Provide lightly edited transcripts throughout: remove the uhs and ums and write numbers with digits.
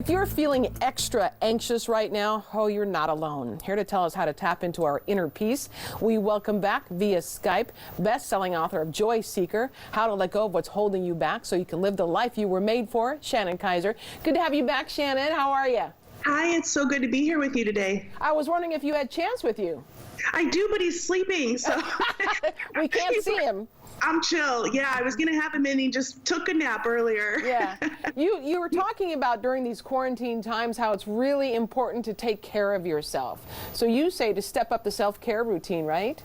If you're feeling extra anxious right now, oh, you're not alone. Here to tell us how to tap into our inner peace, we welcome back via Skype, best-selling author of Joy Seeker, How to Let Go of What's Holding You Back so you can live the life you were made for, Shannon Kaiser. Good to have you back, Shannon. How are you? Hi, it's so good to be here with you today. I was wondering if you had Chance with you. I do, but he's sleeping, so. We can't see him. I'm chill. Yeah, I was going to have him in. He just took a nap earlier. Yeah. You were talking about during these quarantine times how it's really important to take care of yourself. So you say to step up the self-care routine, right?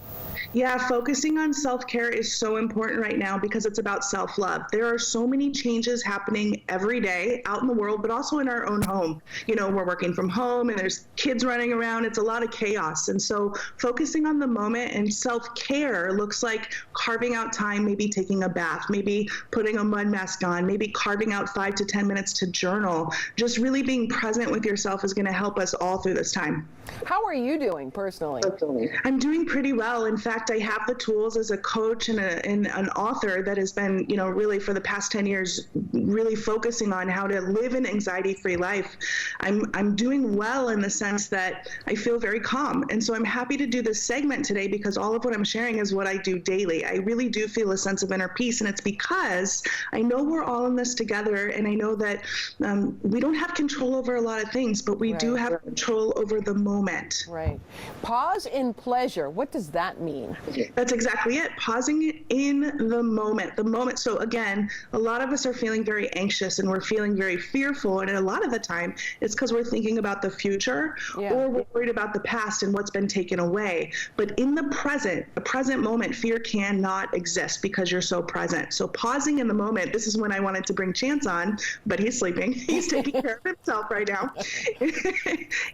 Yeah, focusing on self-care is so important right now because it's about self-love. There are so many changes happening every day out in the world, but also in our own home. You know, we're working from home and there's kids running around. It's a lot of chaos. And so focusing on the moment and self-care looks like carving out time, maybe taking a bath, maybe putting a mud mask on, maybe carving out 5 to 10 minutes to journal. Just really being present with yourself is going to help us all through this time. How are you doing personally? I'm doing pretty well. In fact, I have the tools as a coach and an author that has been, you know, really for the past 10 years, really focusing on how to live an anxiety-free life. I'm doing well in the sense that I feel very calm. And so I'm happy to do this segment today because all of what I'm sharing is what I do daily. I really do feel a sense of inner peace. And it's because I know we're all in this together. And I know that we don't have control over a lot of things, but we do have control over the moment. Right. Pause in pleasure. What does that mean? That's exactly it. Pausing in the moment. The moment. So again, a lot of us are feeling very anxious and we're feeling very fearful. And a lot of the time, it's because we're thinking about the future or we're worried about the past and what's been taken away. But in the present moment, fear cannot exist because you're so present. So pausing in the moment, this is when I wanted to bring Chance on, but he's sleeping. He's taking care of himself right now,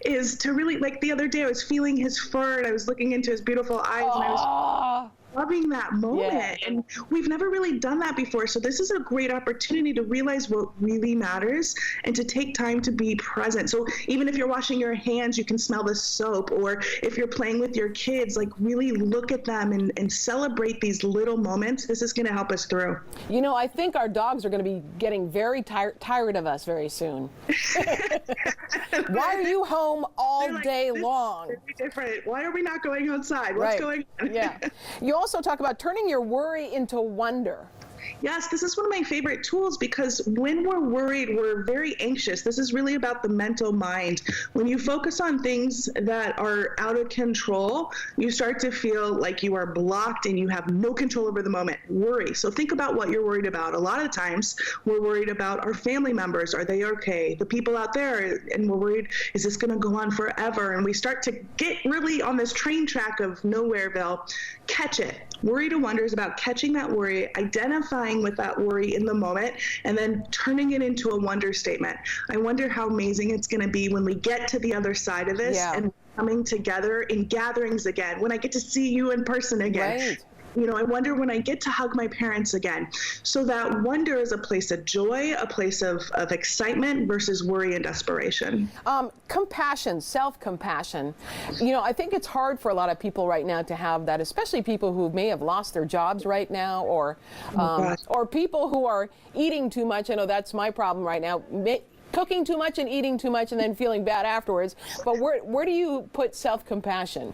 is to really, like the other day, I was feeling his fur and I was looking into his beautiful eyes and I was loving that moment. Yeah. And we've never really done that before. So this is a great opportunity to realize what really matters and to take time to be present. So even if you're washing your hands, you can smell the soap, or if you're playing with your kids, like really look at them and celebrate these little moments. This is going to help us through. You know, I think our dogs are going to be getting very tired of us very soon. Why are you home all day long? Very different. Why are we not going outside? What's going on? Yeah. You also talk about turning your worry into wonder. Yes, this is one of my favorite tools because when we're worried, we're very anxious. This is really about the mental mind. When you focus on things that are out of control, you start to feel like you are blocked and you have no control over the moment. Worry. So think about what you're worried about. A lot of times we're worried about our family members. Are they okay? The people out there, and we're worried, is this going to go on forever? And we start to get really on this train track of Nowhereville. Catch it. Worry to wonder is about catching that worry, identifying with that worry in the moment, and then turning it into a wonder statement. I wonder how amazing it's going to be when we get to the other side of this and coming together in gatherings again, when I get to see you in person again. Right. You know, I wonder when I get to hug my parents again. So that wonder is a place of joy, a place of excitement versus worry and desperation. Compassion, self-compassion. You know, I think it's hard for a lot of people right now to have that, especially people who may have lost their jobs right now, or people who are eating too much. I know that's my problem right now. Cooking too much and eating too much and then feeling bad afterwards. But where do you put self-compassion?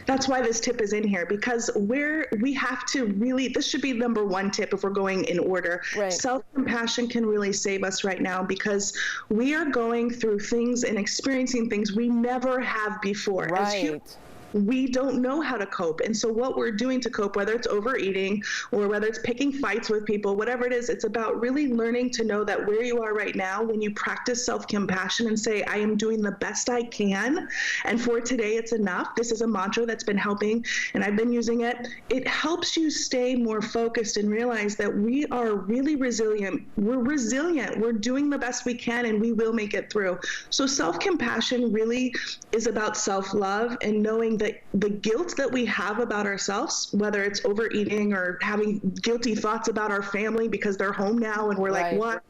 That's why this tip is in here, because we have to really, this should be number one tip if we're going in order. Right. Self-compassion can really save us right now because we are going through things and experiencing things we never have before. Right. As humans, we don't know how to cope. And so what we're doing to cope, whether it's overeating or whether it's picking fights with people, whatever it is, it's about really learning to know that where you are right now, when you practice self-compassion and say, I am doing the best I can, and for today it's enough. This is a mantra that's been helping, and I've been using it. It helps you stay more focused and realize that we are really resilient. We're resilient. We're doing the best we can, and we will make it through. So self-compassion really is about self-love and knowing that the guilt that we have about ourselves, whether it's overeating or having guilty thoughts about our family because they're home now and we're like, what?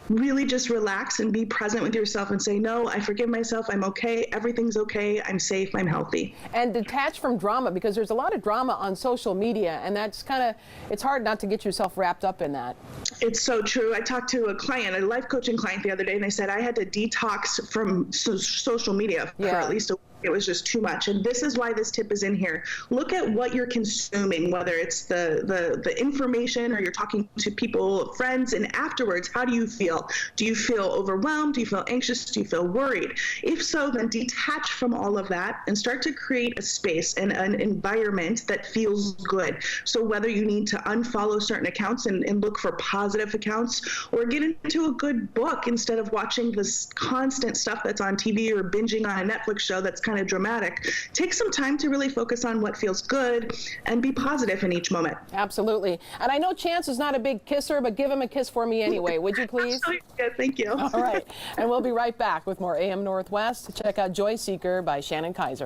really just relax and be present with yourself and say, no, I forgive myself. I'm okay. Everything's okay. I'm safe. I'm healthy. And detach from drama, because there's a lot of drama on social media, and that's it's hard not to get yourself wrapped up in that. It's so true. I talked to a client, a life coaching client the other day, and they said, I had to detox from social media for at least a week. It was just too much. And this is why this tip is in here. Look at what you're consuming, whether it's the information or you're talking to people, friends, and afterwards, how do you feel? Do you feel overwhelmed? Do you feel anxious? Do you feel worried? If so, then detach from all of that and start to create a space and an environment that feels good. So whether you need to unfollow certain accounts and look for positive accounts, or get into a good book instead of watching this constant stuff that's on TV or binging on a Netflix show that's kind of dramatic. Take some time to really focus on what feels good and be positive in each moment. Absolutely. And I know Chance is not a big kisser, but give him a kiss for me anyway, would you please? Yeah, thank you. All right. And we'll be right back with more AM Northwest. Check out Joy Seeker by Shannon Kaiser.